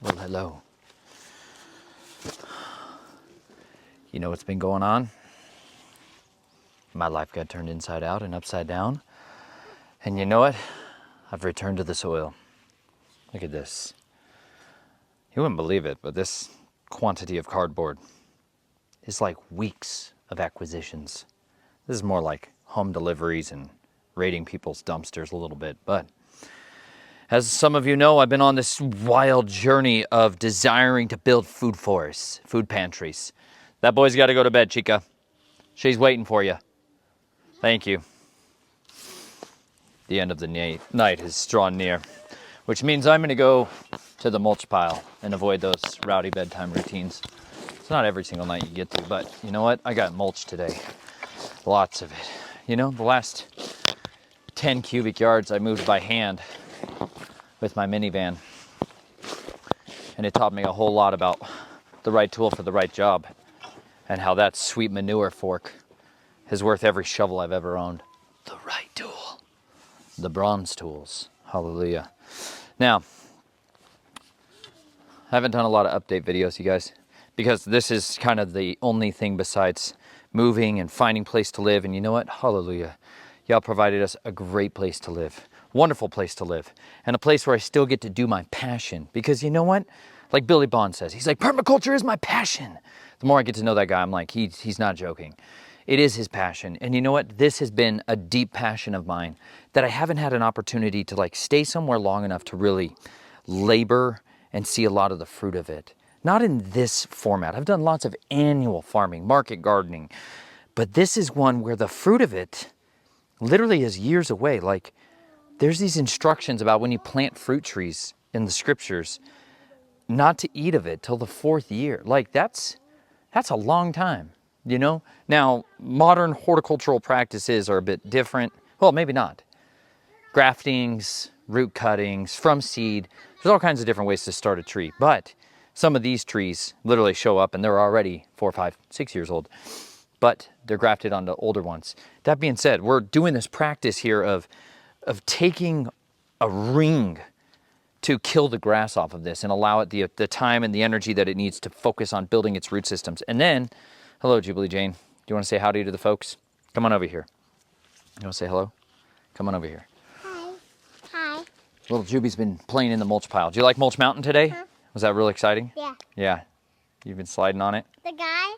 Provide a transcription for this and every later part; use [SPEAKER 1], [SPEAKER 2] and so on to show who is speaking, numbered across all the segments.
[SPEAKER 1] Well, hello. You know what's been going on? My life got turned inside out and upside down. And you know what? I've returned to the soil. Look at this. You wouldn't believe it, but this quantity of cardboard is like weeks of acquisitions. This is more like home deliveries and raiding people's dumpsters a little bit, but as some of you know, I've been on this wild journey of desiring to build food forests, food pantries. That boy's got to go to bed, Chica. She's waiting for you. Thank you. The end of the night is drawn near, which means I'm going to go to the mulch pile and avoid those rowdy bedtime routines. It's not every single night you get to, but you know what? I got mulch today. Lots of it. You know, the last 10 cubic yards I moved by hand with my minivan. And it taught me a whole lot about the right tool for the right job and how that sweet manure fork is worth every shovel I've ever owned. The right tool. The bronze tools. Hallelujah. Now, I haven't done a lot of update videos, you guys, because this is kind of the only thing besides moving and finding a place to live. And you know what? Hallelujah. Y'all provided us a great place to live. Wonderful place to live. And a place where I still get to do my passion. Because you know what? Like Billy Bond says, he's like, permaculture is my passion. The more I get to know that guy, I'm like, he's not joking. It is his passion. And you know what? This has been a deep passion of mine that I haven't had an opportunity to like stay somewhere long enough to really labor and see a lot of the fruit of it. Not in this format. I've done lots of annual farming, market gardening, but this is one where the fruit of it literally is years away. Like there's these instructions about when you plant fruit trees in the scriptures, not to eat of it till the 4th year. Like that's a long time, you know? Now, modern horticultural practices are a bit different. Well, maybe not. Graftings, root cuttings, from seed. There's all kinds of different ways to start a tree. But some of these trees literally show up and they're already 4, 5, 6 years old. But they're grafted onto older ones. That being said, we're doing this practice here of taking a ring to kill the grass off of this and allow it the time and the energy that it needs to focus on building its root systems. And then, hello, Jubilee Jane. Do you want to say howdy to the folks? Come on over here. You want to say hello? Come on over here.
[SPEAKER 2] Hi. Hi.
[SPEAKER 1] Little Juby's been playing in the mulch pile. Do you like Mulch Mountain today?
[SPEAKER 2] Huh?
[SPEAKER 1] Was that really exciting?
[SPEAKER 2] Yeah.
[SPEAKER 1] Yeah. You've been sliding on it?
[SPEAKER 2] The guy,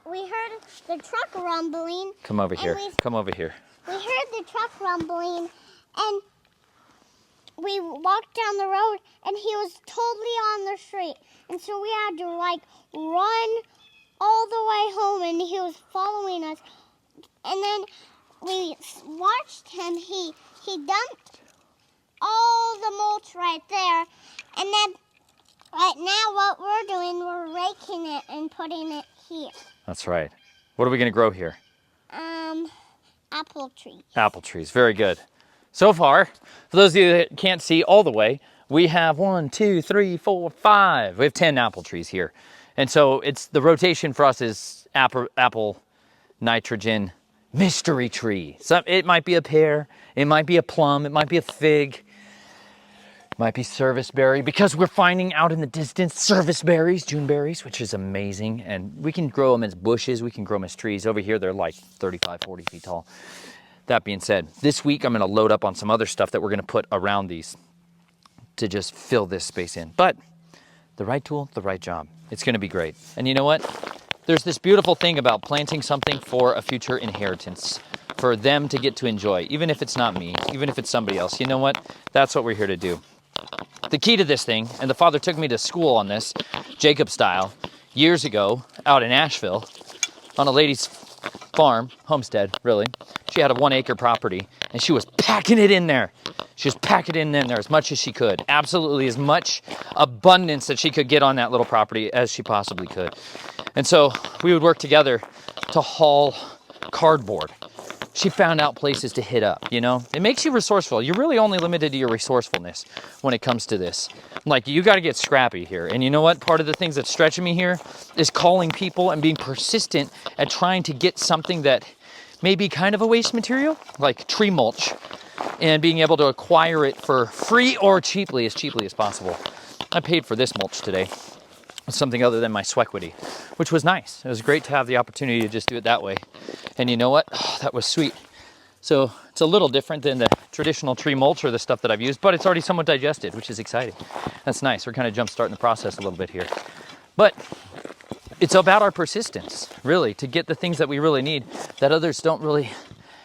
[SPEAKER 2] we heard the truck rumbling.
[SPEAKER 1] Come over here. Come over here.
[SPEAKER 2] We heard the truck rumbling and we walked down the road and he was totally on the street. And so we had to like run all the way home and he was following us. And then we watched him, he dumped all the mulch right there. And then right now what we're doing, we're raking it and putting it here.
[SPEAKER 1] That's right. What are we going to grow here?
[SPEAKER 2] Apple trees.
[SPEAKER 1] Apple trees. Very good. So far, for those of you that can't see all the way, we have 1, 2, 3, 4, 5. We have 10 apple trees here. And so it's the rotation for us is apple nitrogen mystery tree. So it might be a pear, it might be a plum, it might be a fig, it might be service berry, because we're finding out in the distance service berries, June berries, which is amazing. And we can grow them as bushes, we can grow them as trees. Over here, they're like 35, 40 feet tall. That being said, this week I'm going to load up on some other stuff that we're going to put around these to just fill this space in. But the right tool, the right job. It's going to be great. And you know what? There's this beautiful thing about planting something for a future inheritance, for them to get to enjoy, even if it's not me, even if it's somebody else. You know what? That's what we're here to do. The key to this thing, and the father took me to school on this, Jacob style, years ago out in Asheville on a lady's farm, homestead, really. She had a 1-acre property, and she was packing it in there. She was packing it in there as much as she could. Absolutely as much abundance that she could get on that little property as she possibly could. And so we would work together to haul cardboard. She found out places to hit up, you know? It makes you resourceful. You're really only limited to your resourcefulness when it comes to this. Like, you got to get scrappy here. And you know what? Part of the things that's stretching me here is calling people and being persistent at trying to get something that may be kind of a waste material, like tree mulch, and being able to acquire it for free or cheaply as possible. I paid for this mulch today with something other than my Swequity, which was nice. It was great to have the opportunity to just do it that way. And you know what? Oh, that was sweet. So it's a little different than the traditional tree mulch or the stuff that I've used, but it's already somewhat digested, which is exciting. That's nice. We're kind of jump-starting the process a little bit here. But it's about our persistence, really, to get the things that we really need that others don't really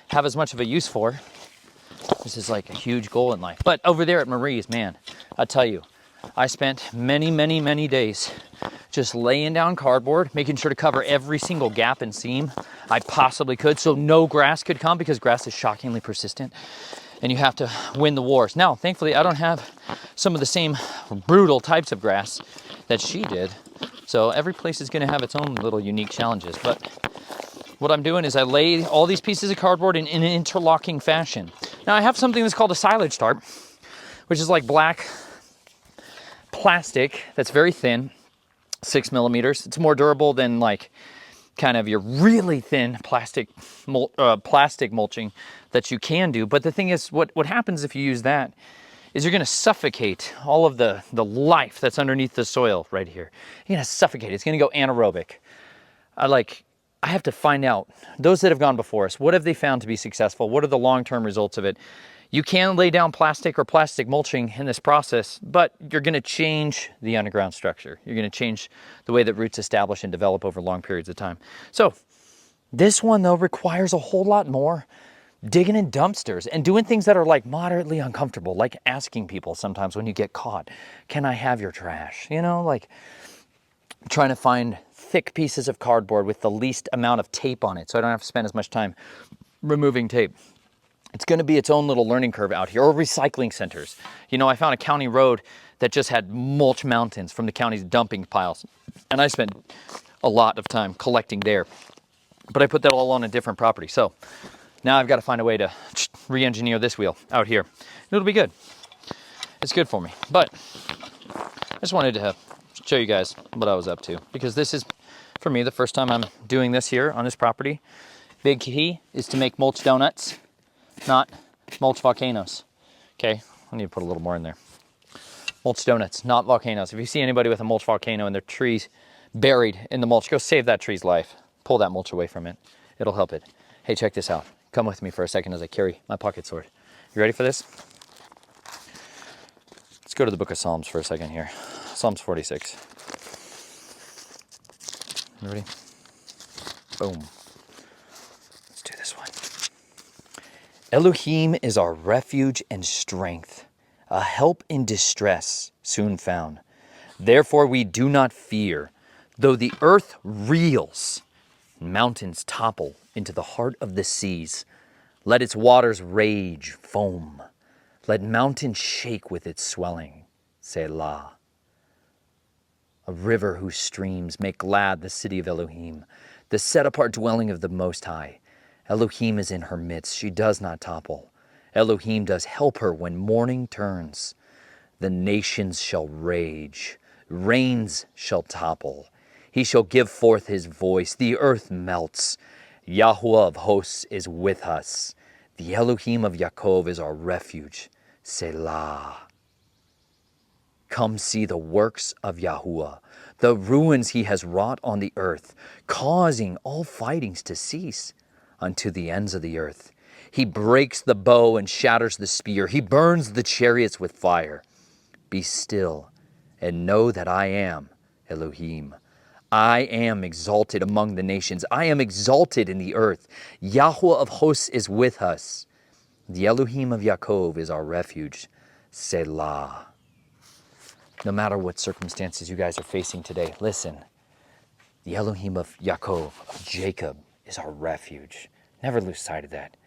[SPEAKER 1] have as much of a use for. This is like a huge goal in life. But over there at Marie's, man, I tell you, I spent many days just laying down cardboard, making sure to cover every single gap and seam I possibly could so no grass could come, because grass is shockingly persistent and you have to win the wars. Now, thankfully, I don't have some of the same brutal types of grass that she did. So every place is going to have its own little unique challenges. But what I'm doing is I lay all these pieces of cardboard in an interlocking fashion. Now, I have something that's called a silage tarp, which is like black plastic that's very thin, 6 millimeters. It's more durable than like kind of your really thin plastic mulching that you can do. But the thing is, what happens if you use that is you're going to suffocate all of the life that's underneath the soil right here. You're going to suffocate it. It's going to go anaerobic. I have to find out, those that have gone before us, what have they found to be successful? What are the long-term results of it? You can lay down plastic or plastic mulching in this process, but you're going to change the underground structure. You're going to change the way that roots establish and develop over long periods of time. So this one, though, requires a whole lot more digging in dumpsters and doing things that are like moderately uncomfortable, like asking people sometimes when you get caught, can I have your trash? You know, like trying to find thick pieces of cardboard with the least amount of tape on it so I don't have to spend as much time removing tape. It's going to be its own little learning curve out here, or recycling centers. You know, I found a county road that just had mulch mountains from the county's dumping piles, and I spent a lot of time collecting there. But I put that all on a different property. So now I've got to find a way to re-engineer this wheel out here. It'll be good. It's good for me. But I just wanted to show you guys what I was up to, because this is, for me, the first time I'm doing this here on this property. Big key is to make mulch donuts, not mulch volcanoes. Okay, I need to put a little more in there. Mulch donuts, not volcanoes. If you see anybody with a mulch volcano and their trees buried in the mulch, go save that tree's life. Pull that mulch away from it. It'll help it. Hey, check this out. Come with me for a second as I carry my pocket sword. You ready for this? Let's go to the book of Psalms for a second here. Psalms 46. You ready? Boom. Let's do this one. Elohim is our refuge and strength, a help in distress soon found. Therefore we do not fear, though the earth reels, mountains topple into the heart of the seas. Let its waters rage, foam. Let mountains shake with its swelling. Selah. A river whose streams make glad the city of Elohim, the set-apart dwelling of the Most High. Elohim is in her midst. She does not topple. Elohim does help her when morning turns. The nations shall rage. Reigns shall topple. He shall give forth his voice. The earth melts. Yahuwah of hosts is with us. The Elohim of Yaakov is our refuge. Selah. Come see the works of Yahuwah, the ruins he has wrought on the earth, causing all fightings to cease unto the ends of the earth. He breaks the bow and shatters the spear. He burns the chariots with fire. Be still and know that I am Elohim. I am exalted among the nations. I am exalted in the earth. Yahuwah of hosts is with us. The Elohim of Yaakov is our refuge. Selah. No matter what circumstances you guys are facing today, listen. The Elohim of Yaakov, of Jacob, is our refuge. Never lose sight of that.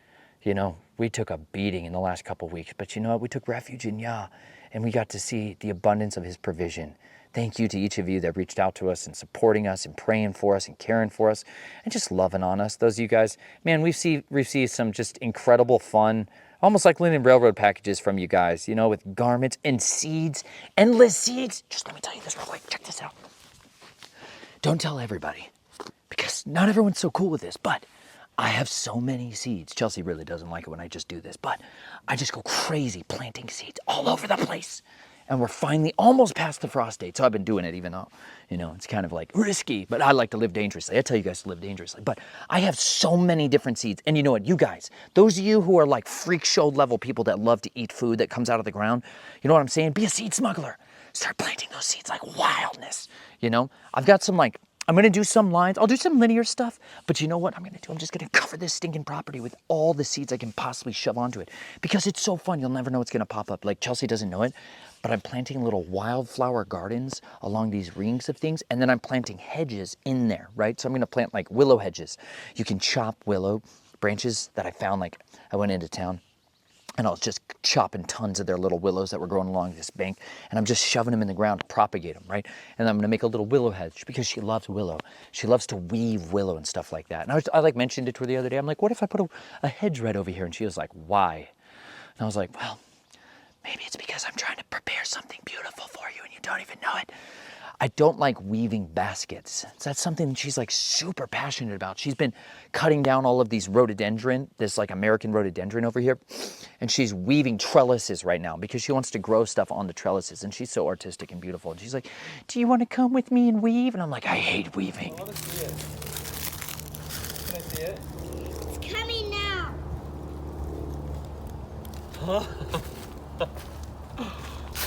[SPEAKER 1] You know, we took a beating in the last couple of weeks, but you know what? We took refuge in Yah, and we got to see the abundance of his provision. Thank you to each of you that reached out to us and supporting us and praying for us and caring for us and just loving on us. Those of you guys, man, we've received some just incredible fun, almost like LinenRailroad packages from you guys, you know, with garments and seeds, endless seeds. Just let me tell you this real quick. Check this out. Don't tell everybody, because not everyone's so cool with this, but I have so many seeds. Chelsea really doesn't like it when I just do this, but I just go crazy planting seeds all over the place. And we're finally almost past the frost date. So I've been doing it even though, it's kind of like risky, but I like to live dangerously. I tell you guys to live dangerously, but I have so many different seeds. And you know what, you guys, those of you who are like freak show level people that love to eat food that comes out of the ground, you know what I'm saying? Be a seed smuggler. Start planting those seeds like wildness. I've got some I'm going to do some lines. I'll do some linear stuff, but you know what I'm going to do? I'm just going to cover this stinking property with all the seeds I can possibly shove onto it because it's so fun. You'll never know what's going to pop up. Like Chelsea doesn't know it, but I'm planting little wildflower gardens along these rings of things, and then I'm planting hedges in there, right? So I'm going to plant like willow hedges. You can chop willow branches that I found I went into town. And I was just chopping tons of their little willows that were growing along this bank. And I'm just shoving them in the ground to propagate them, right? And I'm going to make a little willow hedge because she loves willow. She loves to weave willow and stuff like that. And I mentioned it to her the other day. I'm like, what if I put a hedge right over here? And she was like, why? And I was like, well, maybe it's because I'm trying to prepare something beautiful for you and you don't even know it. I don't like weaving baskets. So that's something she's super passionate about. She's been cutting down all of these rhododendron, this American rhododendron over here, and she's weaving trellises right now because she wants to grow stuff on the trellises, and she's so artistic and beautiful. And she's like, do you want to come with me and weave? And I'm like, I hate weaving.
[SPEAKER 3] I want to see it. Can I see it?
[SPEAKER 2] It's coming now.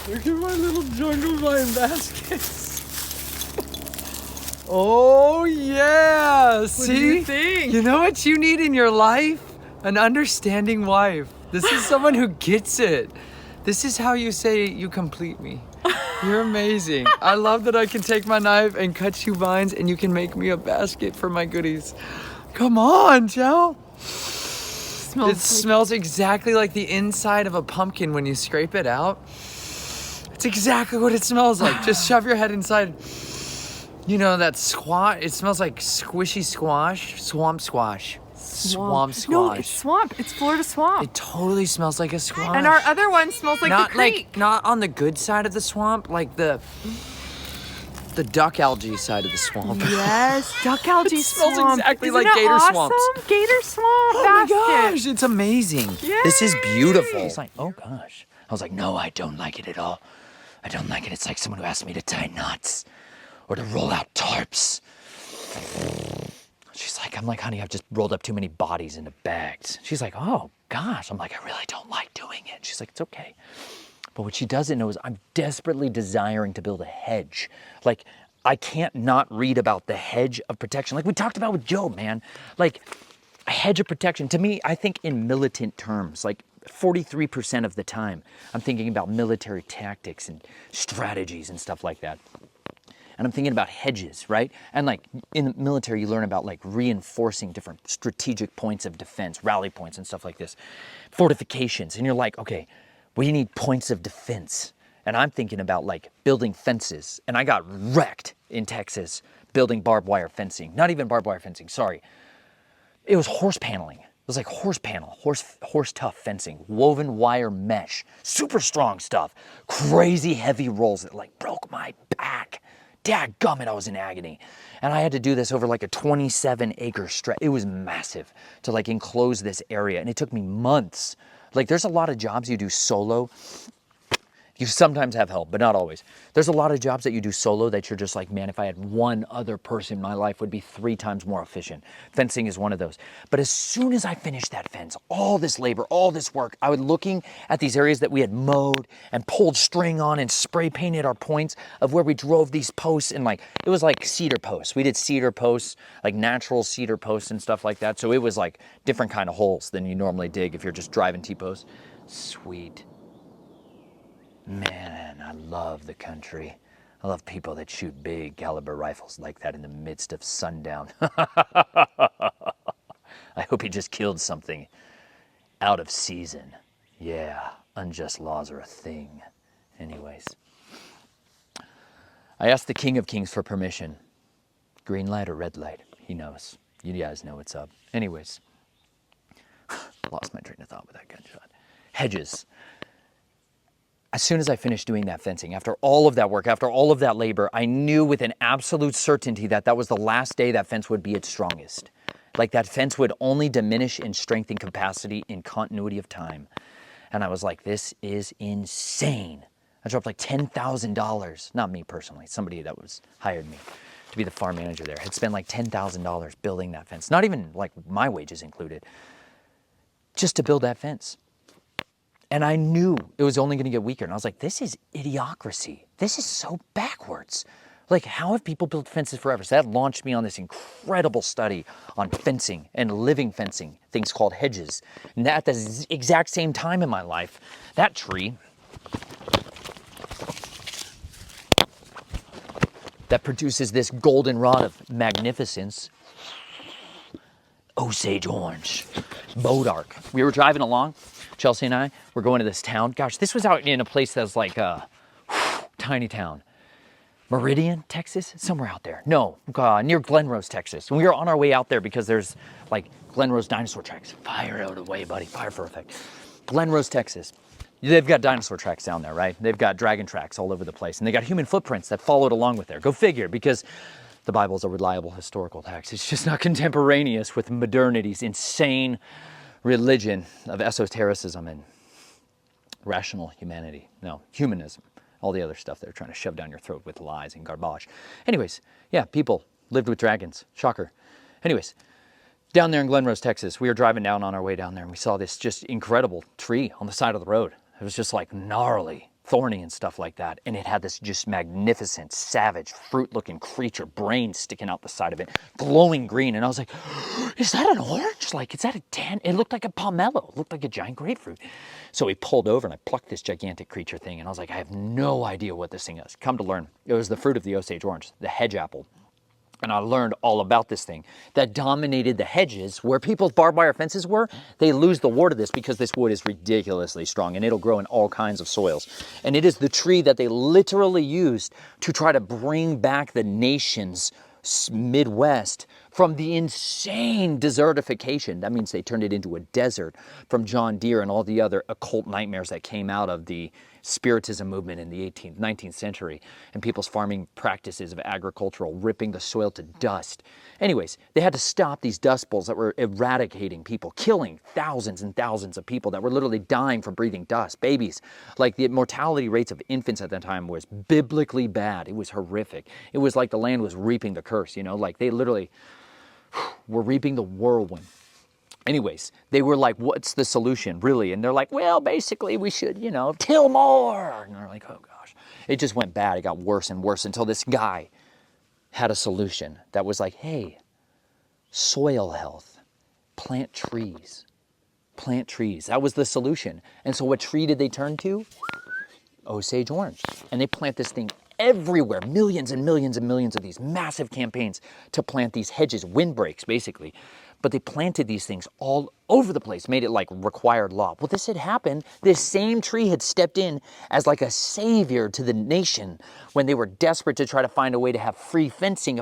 [SPEAKER 3] Look at my little jungle vine baskets. Oh yeah! See?
[SPEAKER 4] What do you think?
[SPEAKER 3] You know what you need in your life? An understanding wife. This is someone who gets it. This is how you say you complete me. You're amazing. I love that I can take my knife and cut you vines and you can make me a basket for my goodies. Come on, Joe. It smells exactly like the inside of a pumpkin when you scrape it out. It's exactly what it smells like. Just shove your head inside. You know that squash? It smells like squishy squash, swamp squash. Swamp squash.
[SPEAKER 4] No, it's swamp. It's Florida swamp.
[SPEAKER 3] It totally smells like a swamp.
[SPEAKER 4] And our other one smells like the creek.
[SPEAKER 3] Not on the good side of the swamp, like the duck algae side of the swamp.
[SPEAKER 4] Yes, duck algae
[SPEAKER 3] It smells
[SPEAKER 4] swamp.
[SPEAKER 3] exactly
[SPEAKER 4] Isn't
[SPEAKER 3] like
[SPEAKER 4] it
[SPEAKER 3] gator
[SPEAKER 4] awesome?
[SPEAKER 3] swamps.
[SPEAKER 4] Gator swamp
[SPEAKER 3] Oh my
[SPEAKER 4] basket.
[SPEAKER 3] gosh, it's amazing.
[SPEAKER 4] Yay.
[SPEAKER 3] This is beautiful.
[SPEAKER 1] He's like, oh gosh. I was like, no, I don't like it at all. I don't like it. It's like someone who asked me to tie knots or to roll out tarps. I'm like, honey, I've just rolled up too many bodies into bags. She's like, oh gosh. I'm like, I really don't like doing it. She's like, it's okay. But what she doesn't know is I'm desperately desiring to build a hedge. I can't not read about the hedge of protection. Like we talked about with Job, man. A hedge of protection, to me, I think in militant terms, 43% of the time, I'm thinking about military tactics and strategies and stuff like that. And I'm thinking about hedges, right? And in the military, you learn about reinforcing different strategic points of defense, rally points and stuff like this, fortifications. And you're like, okay, we need points of defense. And I'm thinking about building fences. And I got wrecked in Texas building barbed wire fencing. Not even barbed wire fencing, sorry. It was horse paneling. It was like horse panel, horse tough fencing, woven wire mesh, super strong stuff, crazy heavy rolls that broke my back. Dadgummit, I was in agony. And I had to do this over a 27-acre stretch. It was massive to enclose this area. And it took me months. There's a lot of jobs you do solo. You sometimes have help, but not always. There's a lot of jobs that you do solo that you're just like, man, if I had one other person, my life would be 3 times more efficient. Fencing is one of those. But as soon as I finished that fence, all this labor, all this work, I was looking at these areas that we had mowed and pulled string on and spray painted our points of where we drove these posts. And it was cedar posts. We did cedar posts, natural cedar posts and stuff like that. So it was different kind of holes than you normally dig if you're just driving T-posts. Sweet. Man, I love the country. I love people that shoot big caliber rifles like that in the midst of sundown. I hope he just killed something out of season. Yeah, unjust laws are a thing. Anyways, I asked the King of Kings for permission. Green light or red light? He knows. You guys know what's up. Anyways, lost my train of thought with that gunshot. Hedges. As soon as I finished doing that fencing, after all of that work, after all of that labor, I knew with an absolute certainty that that was the last day that fence would be its strongest. Like that fence would only diminish in strength and capacity in continuity of time. And I was like, this is insane. I dropped like $10,000. Not me personally, somebody that was hired me to be the farm manager there. Had spent like $10,000 building that fence. Not even like my wages included, just to build that fence. And I knew it was only going to get weaker. And I was like, this is idiocracy. This is so backwards. Like, how have people built fences forever? So that launched me on this incredible study on fencing and living fencing, things called hedges. And at the exact same time in my life, that tree that produces this golden rod of magnificence, Osage orange, Bodark. We were driving along, Chelsea and I were going to this town. Gosh, this was out in a place that's like a tiny town. Meridian, Texas, somewhere out there. No, near Glenrose, Texas. And we were on our way out there because there's like Glenrose dinosaur tracks. Fire out of the way, buddy, fire for effect. Glenrose, Texas. They've got dinosaur tracks down there, right? They've got dragon tracks all over the place. And they got human footprints that followed along with there. Go figure, because the Bible's a reliable historical text. It's just not contemporaneous with modernity's insane religion of esotericism and rational humanity. No, humanism. All the other stuff they're trying to shove down your throat with lies and garbage. Anyways, yeah, people lived with dragons. Shocker. Anyways, down there in Glenrose, Texas, we were driving down on our way down there and we saw this just incredible tree on the side of the road. It was just like gnarly, thorny and stuff like that. And it had this just magnificent, savage, fruit-looking creature, brain sticking out the side of it, glowing green. And I was like, is that an orange? Like, is that a tan? It looked like a pomelo. It looked like a giant grapefruit. So we pulled over and I plucked this gigantic creature thing. And I was like, I have no idea what this thing is. Come to learn, it was the fruit of the Osage orange, the hedge apple. And I learned all about this thing that dominated the hedges where people's barbed wire fences were. They lose the wart of this because this wood is ridiculously strong and it'll grow in all kinds of soils. And it is the tree that they literally used to try to bring back the nation's Midwest from the insane desertification. That means they turned it into a desert from John Deere and all the other occult nightmares that came out of the Spiritism movement in the 18th, 19th century and people's farming practices of agricultural ripping the soil to dust. Anyways, they had to stop these dust bowls that were eradicating people, killing thousands and thousands of people that were literally dying from breathing dust. Babies, like the mortality rates of infants at that time was biblically bad. It was horrific. It was like the land was reaping the curse, you know, like they literally were reaping the whirlwind. Anyways, they were like, what's the solution, really? And they're like, well, basically, we should, you know, till more. And they're like, oh, gosh. It just went bad. It got worse and worse until this guy had a solution that was like, hey, soil health, plant trees. Plant trees. That was the solution. And so what tree did they turn to? Osage orange. And they plant this thing everywhere, millions and millions and millions of these massive campaigns to plant these hedges, windbreaks, basically. But they planted these things all over the place, made it like required law. Well, this had happened. This same tree had stepped in as like a savior to the nation when they were desperate to try to find a way to have free fencing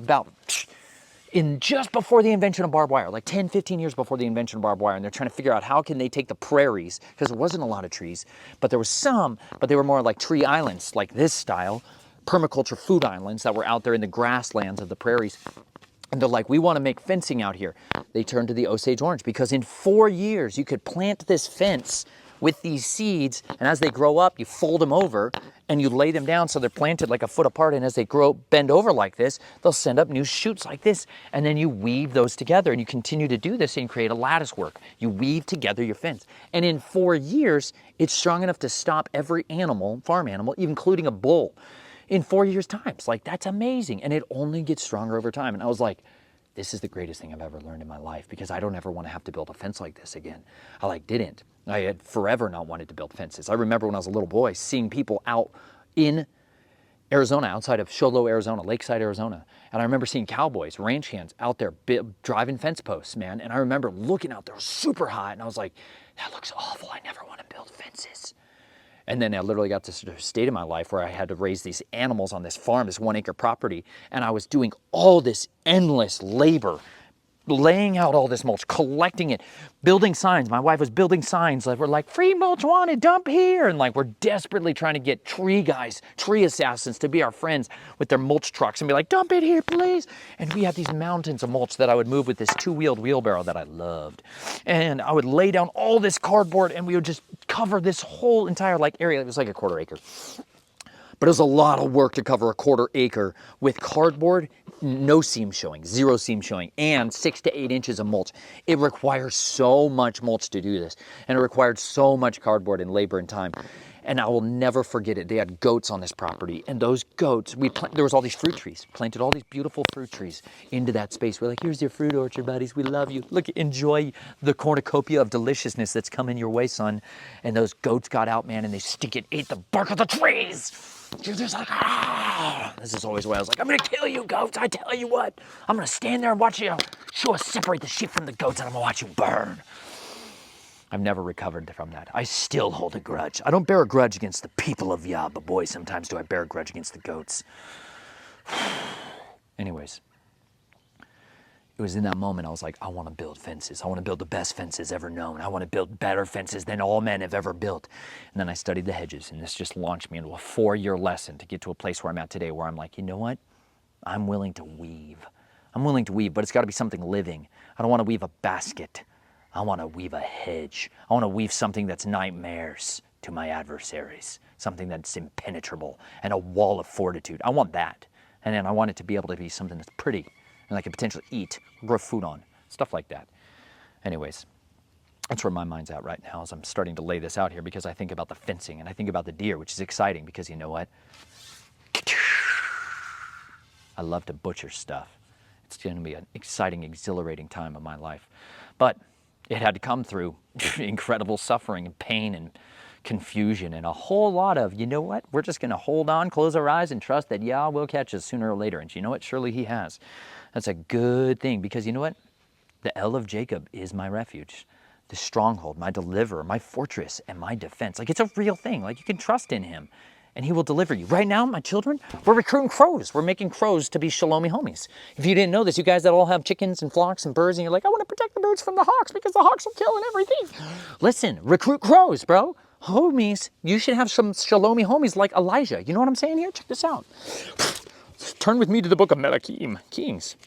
[SPEAKER 1] in just before the invention of barbed wire, like 10, 15 years before the invention of barbed wire. And they're trying to figure out how can they take the prairies, because there wasn't a lot of trees, but there was some, but they were more like tree islands, like this style, permaculture food islands that were out there in the grasslands of the prairies. And they're like, we want to make fencing out here. They turned to the Osage orange because in 4 years, you could plant this fence with these seeds. And as they grow up, you fold them over and you lay them down so they're planted like a foot apart. And as they grow, bend over like this, they'll send up new shoots like this. And then you weave those together and you continue to do this and create a lattice work. You weave together your fence. And in 4 years, it's strong enough to stop every animal, farm animal, including a bull, in 4 years' time. It's like, that's amazing. And it only gets stronger over time. And I was like, this is the greatest thing I've ever learned in my life because I don't ever want to have to build a fence like this again. I didn't. I had forever not wanted to build fences. I remember when I was a little boy seeing people out in Arizona, outside of Show Low, Arizona, Lakeside, Arizona. And I remember seeing cowboys, ranch hands out there driving fence posts, man. And I remember looking out there super high and I was like, that looks awful. I never want to build fences. And then I literally got to sort of state in my life where I had to raise these animals on this farm, this 1 acre property. And I was doing all this endless labor, laying out all this mulch, collecting it, building signs. My wife was building signs that were like, free mulch wanted, dump here. And like, we're desperately trying to get tree guys, tree assassins to be our friends with their mulch trucks and be like, dump it here, please. And we had these mountains of mulch that I would move with this 2-wheeled wheelbarrow that I loved. And I would lay down all this cardboard and we would just cover this whole entire like area. It was like a 1/4 acre. But it was a lot of work to cover a 1/4 acre with cardboard, no seam showing, 0 seam showing, and 6 to 8 inches of mulch. It requires so much mulch to do this, and it required so much cardboard and labor and time. And I will never forget it. They had goats on this property, and those goats, there was all these fruit trees, planted all these beautiful fruit trees into that space. We're like, here's your fruit orchard, buddies. We love you. Look, enjoy the cornucopia of deliciousness that's coming your way, son. And those goats got out, man, and they ate the bark of the trees. You're just like, ah. This is always why I was like, I'm gonna kill you, goats. I tell you what, I'm gonna stand there and watch you show us separate the sheep from the goats, and I'm gonna watch you burn. I've never recovered from that. I still hold a grudge. I don't bear a grudge against the people of Yah, but boy, sometimes do I bear a grudge against the goats. Anyways, it was in that moment I was like, I want to build fences. I want to build the best fences ever known. I want to build better fences than all men have ever built. And then I studied the hedges, and this just launched me into a 4-year lesson to get to a place where I'm at today, where I'm like, you know what? I'm willing to weave. I'm willing to weave, but it's got to be something living. I don't want to weave a basket. I want to weave a hedge. I want to weave something that's nightmares to my adversaries, something that's impenetrable, and a wall of fortitude. I want that. And then I want it to be able to be something that's pretty and I can potentially eat, grow food on, stuff like that. Anyways, that's where my mind's at right now as I'm starting to lay this out here, because I think about the fencing and I think about the deer, which is exciting because you know what? I love to butcher stuff. It's going to be an exciting, exhilarating time of my life. But it had to come through incredible suffering and pain and confusion and a whole lot of, you know what? We're just going to hold on, close our eyes, and trust that Yah will catch us sooner or later. And you know what? Surely He has. That's a good thing, because you know what? The El of Jacob is my refuge, the stronghold, my deliverer, my fortress, and my defense. Like, it's a real thing. Like, you can trust in Him, and He will deliver you. Right now, my children, we're recruiting crows. We're making crows to be Shalomi homies. If you didn't know this, you guys that all have chickens and flocks and birds, and you're like, I want to protect the birds from the hawks because the hawks are killing everything. Listen, recruit crows, bro. Homies, you should have some Shalomi homies like Elijah. You know what I'm saying here? Check this out. Turn with me to the book of Melachim, Kings.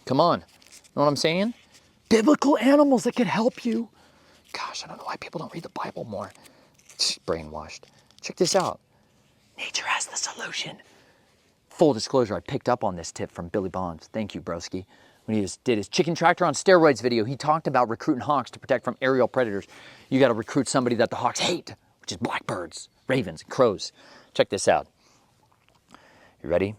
[SPEAKER 1] Come on. Know what I'm saying? Biblical animals that could help you. Gosh, I don't know why people don't read the Bible more. Brainwashed. Check this out. Nature has the solution. Full disclosure, I picked up on this tip from Billy Bonds. Thank you, broski. When he did his chicken tractor on steroids video, he talked about recruiting hawks to protect from aerial predators. You got to recruit somebody that the hawks hate, which is blackbirds, ravens, and crows. Check this out. You ready?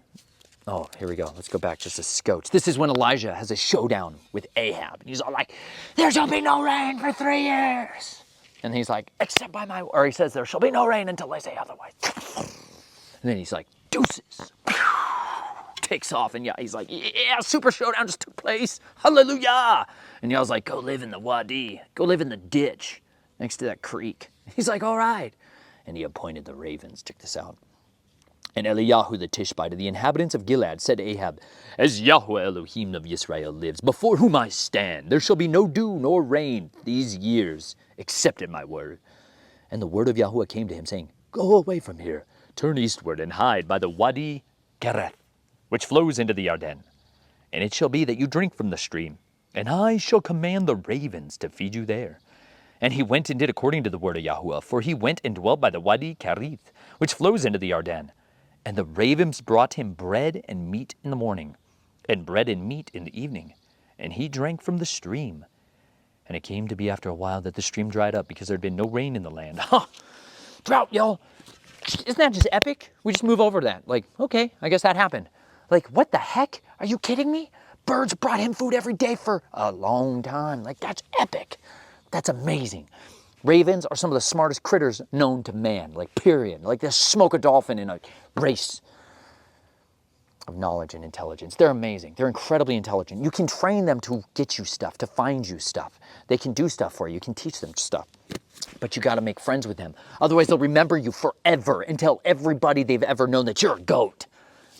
[SPEAKER 1] Oh, here we go. Let's go back just a scotch. This is when Elijah has a showdown with Ahab. He's all like, there shall be no rain for 3 years. And he's like, except by my, or he says, there shall be no rain until I say otherwise. And then he's like, deuces. Takes off, and he's like, yeah, super showdown just took place. Hallelujah. And Yah's like, go live in the wadi. Go live in the ditch next to that creek. He's like, all right. And he appointed the ravens. Check this out. And Eliyahu the Tishbite of the inhabitants of Gilead said to Ahab, as Yahweh Elohim of Israel lives, before whom I stand, there shall be no dew nor rain these years, except at my word. And the word of Yahuwah came to him, saying, go away from here, turn eastward, and hide by the Wadi Kereth, which flows into the Yarden. And it shall be that you drink from the stream, and I shall command the ravens to feed you there. And he went and did according to the word of Yahuwah, for he went and dwelt by the Wadi Kerith, which flows into the Yarden. And the ravens brought him bread and meat in the morning, and bread and meat in the evening. And he drank from the stream. And it came to be after a while that the stream dried up, because there had been no rain in the land. Ha! Drought, y'all! Isn't that just epic? We just move over that. Like, okay, I guess that happened. Like, what the heck? Are you kidding me? Birds brought him food every day for a long time. Like, that's epic. That's amazing. Ravens are some of the smartest critters known to man, like, period. Like, they smoke a dolphin in a race of knowledge and intelligence. They're amazing. They're incredibly intelligent. You can train them to get you stuff, to find you stuff. They can do stuff for you. You can teach them stuff. But you got to make friends with them. Otherwise, they'll remember you forever and tell everybody they've ever known that you're a goat.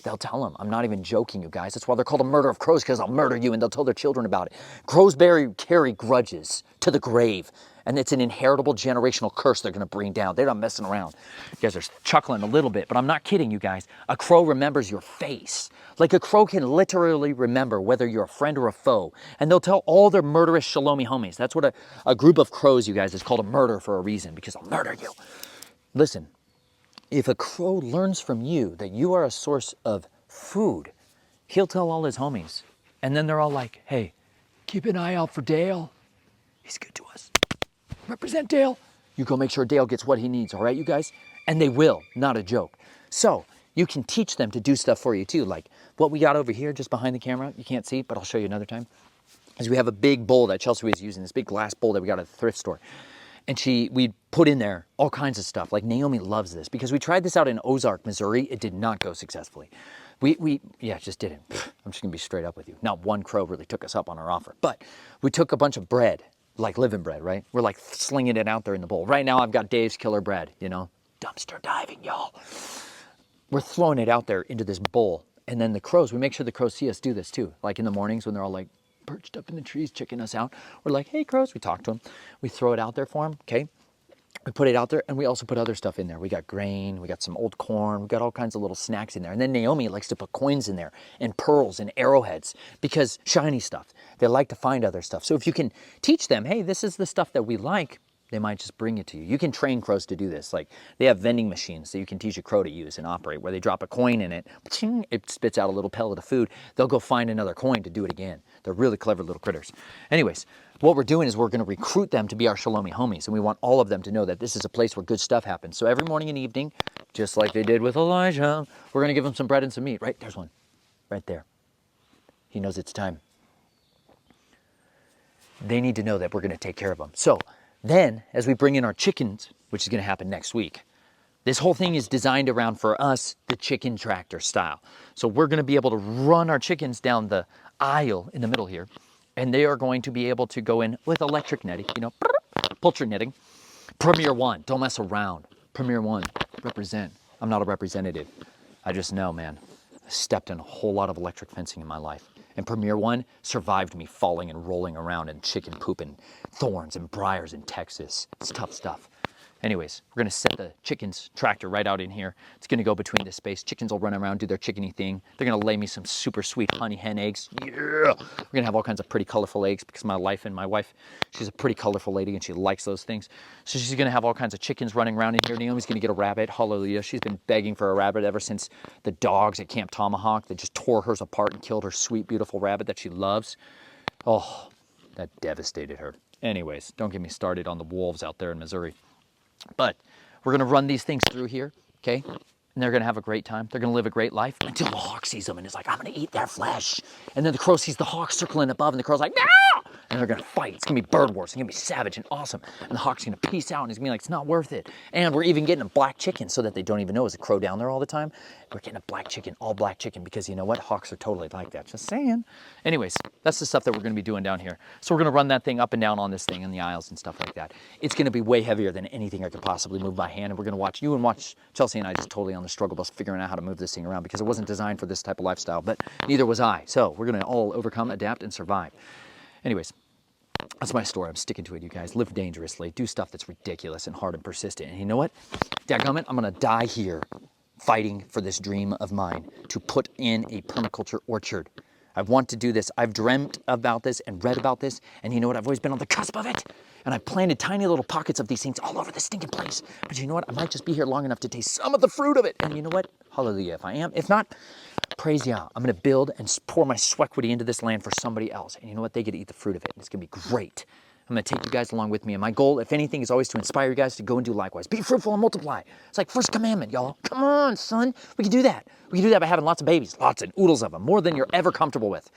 [SPEAKER 1] They'll tell them. I'm not even joking, you guys. That's why they're called a murder of crows, because I'll murder you, and they'll tell their children about it. Crows carry grudges to the grave, and it's an inheritable generational curse they're going to bring down. They're not messing around. You guys are chuckling a little bit, but I'm not kidding, you guys. A crow remembers your face. Like a crow can literally remember whether you're a friend or a foe, and they'll tell all their murderous shalomi homies. That's what a group of crows, you guys, is called a murder for a reason, because I'll murder you. Listen, if a crow learns from you that you are a source of food, he'll tell all his homies. And then they're all like, hey, keep an eye out for Dale. He's good to us. Represent Dale. You go make sure Dale gets what he needs, all right, you guys? And they will, not a joke. So you can teach them to do stuff for you too. Like what we got over here just behind the camera, you can't see, but I'll show you another time, is we have a big bowl that Chelsea was using, this big glass bowl that we got at the thrift store. And we put in there all kinds of stuff. Like Naomi loves this because we tried this out in Ozark, Missouri. It did not go successfully. Yeah, it just didn't. I'm just gonna be straight up with you. Not one crow really took us up on our offer, but we took a bunch of bread, like living bread, right? We're like slinging it out there in the bowl. Right now I've got Dave's killer bread, you know, dumpster diving, y'all. We're throwing it out there into this bowl. And then the crows, we make sure the crows see us do this too. Like in the mornings when they're all like perched up in the trees, checking us out. We're like, hey crows, we talk to them. We throw it out there for them, okay? We put it out there, and we also put other stuff in there. We got grain, we got some old corn, we got all kinds of little snacks in there. And then Naomi likes to put coins in there, and pearls and arrowheads, because shiny stuff. They like to find other stuff. So if you can teach them, hey, this is the stuff that we like, they might just bring it to you. You can train crows to do this. Like they have vending machines that you can teach a crow to use and operate, where they drop a coin in it, it spits out a little pellet of food. They'll go find another coin to do it again. They're really clever little critters. Anyways, what we're doing is we're going to recruit them to be our Shalomi homies, and we want all of them to know that this is a place where good stuff happens. So every morning and evening, just like they did with Elijah, we're going to give them some bread and some meat. Right? There's one. Right there. He knows it's time. They need to know that we're going to take care of them. So then, as we bring in our chickens, which is going to happen next week, this whole thing is designed around, for us, the chicken tractor style. So we're going to be able to run our chickens down the aisle in the middle here, and they are going to be able to go in with electric netting, you know, poultry netting. Premier One, don't mess around. Premier One, represent. I'm not a representative. I just know, man, I stepped in a whole lot of electric fencing in my life. And Premier One survived me falling and rolling around in chicken poop and thorns and briars in Texas. It's tough stuff. Anyways, we're gonna set the chickens tractor right out in here. It's gonna go between this space. Chickens will run around, do their chickeny thing. They're gonna lay me some super sweet honey hen eggs. Yeah! We're gonna have all kinds of pretty colorful eggs, because my wife, she's a pretty colorful lady and she likes those things. So she's gonna have all kinds of chickens running around in here. Naomi's gonna get a rabbit, hallelujah. She's been begging for a rabbit ever since the dogs at Camp Tomahawk that just tore hers apart and killed her sweet, beautiful rabbit that she loves. Oh, that devastated her. Anyways, don't get me started on the wolves out there in Missouri. But we're going to run these things through here, okay? And they're going to have a great time. They're going to live a great life until the hawk sees them and is like, I'm going to eat their flesh. And then the crow sees the hawk circling above, and the crow's like, no! And they're going to fight. It's going to be bird wars. It's going to be savage and awesome. And the hawk's going to peace out, and he's going to be like, it's not worth it. And we're even getting a black chicken so that they don't even know there's a crow down there all the time. We're getting a black chicken, all black chicken, because you know what? Hawks are totally like that. Just saying. Anyways, that's the stuff that we're going to be doing down here. So we're going to run that thing up and down on this thing in the aisles and stuff like that. It's going to be way heavier than anything I could possibly move by hand. And we're going to watch you and watch Chelsea and I just totally on the struggle bus figuring out how to move this thing around, because it wasn't designed for this type of lifestyle, but neither was I. So we're going to all overcome, adapt, and survive. Anyways, that's my story. I'm sticking to it, you guys. Live dangerously. Do stuff that's ridiculous and hard and persistent. And you know what? Dadgummit, I'm going to die here fighting for this dream of mine to put in a permaculture orchard. I want to do this. I've dreamt about this and read about this. And you know what? I've always been on the cusp of it. And I've planted tiny little pockets of these things all over this stinking place. But you know what? I might just be here long enough to taste some of the fruit of it. And you know what? Hallelujah if I am. If not, praise Yah. I'm going to build and pour my sweat into this land for somebody else. And you know what? They get to eat the fruit of it. And it's going to be great. I'm going to take you guys along with me. And my goal, if anything, is always to inspire you guys to go and do likewise. Be fruitful and multiply. It's like first commandment, y'all. Come on, son. We can do that. We can do that by having lots of babies. Lots and oodles of them. More than you're ever comfortable with.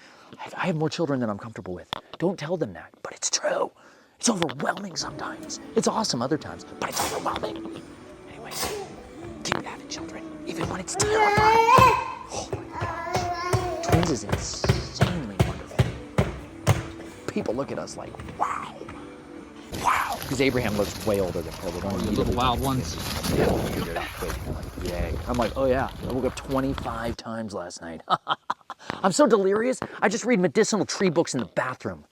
[SPEAKER 1] I have more children than I'm comfortable with. Don't tell them that. But it's true. It's overwhelming sometimes. It's awesome other times. But it's overwhelming. Anyways, keep having children. Even when it's terrifying. Oh my gosh. Twins is insanely wonderful. People look at us like, wow. Wow. Because Abraham looks way older than Paul.
[SPEAKER 3] Little wild ones.
[SPEAKER 1] Yeah, we'll figure it out quick. day. I'm like, oh yeah, I woke up 25 times last night. I'm so delirious, I just read medicinal tree books in the bathroom.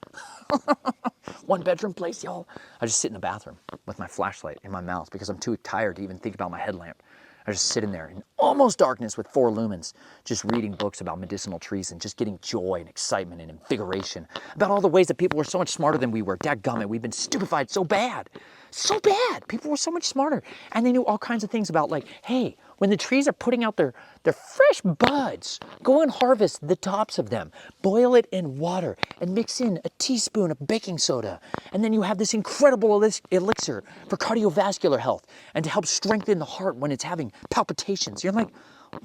[SPEAKER 1] 1 bedroom place, y'all. I just sit in the bathroom with my flashlight in my mouth because I'm too tired to even think about my headlamp. I just sit in there in almost darkness with 4 lumens, just reading books about medicinal trees and just getting joy and excitement and invigoration about all the ways that people were so much smarter than we were. Dadgummit, we've been stupefied so bad. So bad. People were so much smarter. And they knew all kinds of things about, like, hey, when the trees are putting out their fresh buds, go and harvest the tops of them, boil it in water, and mix in a teaspoon of baking soda. And then you have this incredible elixir for cardiovascular health and to help strengthen the heart when it's having palpitations. You're like,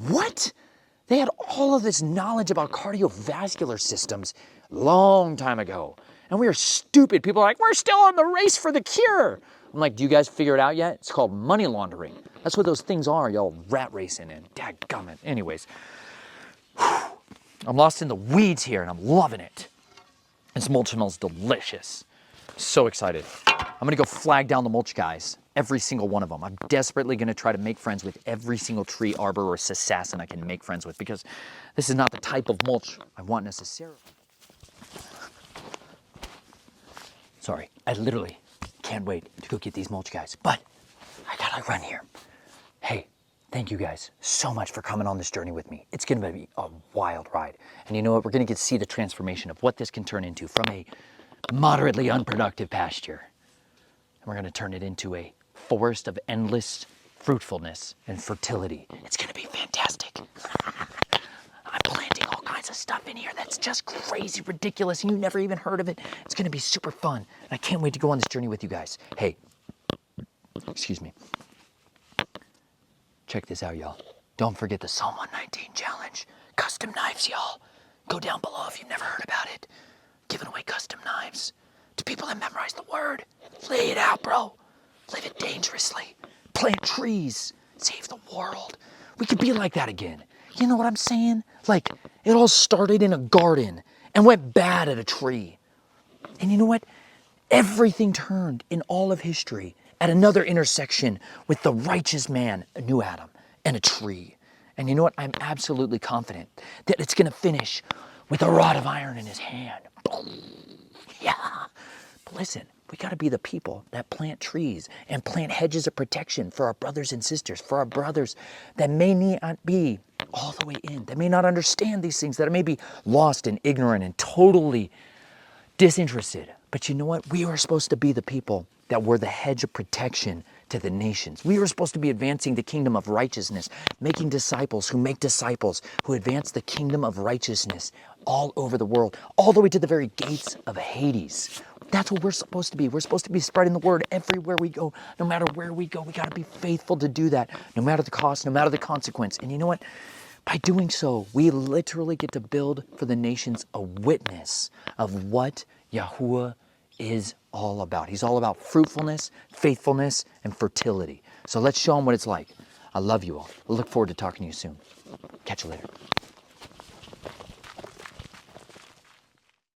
[SPEAKER 1] what? They had all of this knowledge about cardiovascular systems long time ago. And we are stupid. People are like, we're still on the race for the cure. I'm like, do you guys figure it out yet? It's called money laundering. That's what those things are, y'all rat racing in. Dadgummit. Anyways, I'm lost in the weeds here and I'm loving it. This mulch smells delicious. So excited. I'm gonna go flag down the mulch guys, every single one of them. I'm desperately gonna try to make friends with every single tree arbor or assassin I can make friends with, because this is not the type of mulch I want necessarily. Sorry, I literally can't wait to go get these mulch guys, but I gotta run here. Hey, thank you guys so much for coming on this journey with me. It's gonna be a wild ride. And you know what? We're gonna get to see the transformation of what this can turn into from a moderately unproductive pasture. And we're gonna turn it into a forest of endless fruitfulness and fertility. It's gonna be fantastic. I'm planting all kinds of stuff in here that's just crazy ridiculous and you never even heard of it. It's gonna be super fun. And I can't wait to go on this journey with you guys. Hey, excuse me. Check this out, y'all. Don't forget the Psalm 119 challenge. Custom knives, y'all. Go down below if you've never heard about it. Giving away custom knives to people that memorize the word. Lay it out, bro. Live it dangerously. Plant trees. Save the world. We could be like that again. You know what I'm saying? Like, it all started in a garden and went bad at a tree. And you know what? Everything turned in all of history at another intersection with the righteous man, a new Adam, and a tree. And you know what? I'm absolutely confident that it's gonna finish with a rod of iron in his hand. Yeah. But listen, we gotta be the people that plant trees and plant hedges of protection for our brothers and sisters, for our brothers that may not be all the way in, that may not understand these things, that may be lost and ignorant and totally disinterested. But you know what? We are supposed to be the people that were the hedge of protection to the nations. We were supposed to be advancing the kingdom of righteousness, making disciples who make disciples, who advance the kingdom of righteousness all over the world, all the way to the very gates of Hades. That's what we're supposed to be. We're supposed to be spreading the word everywhere we go. No matter where we go, we got to be faithful to do that, no matter the cost, no matter the consequence. And you know what? By doing so, we literally get to build for the nations a witness of what Yahuwah is all about. He's all about fruitfulness, faithfulness, and fertility. So let's show him what it's like. I love you all. I look forward to talking to you soon. Catch you later.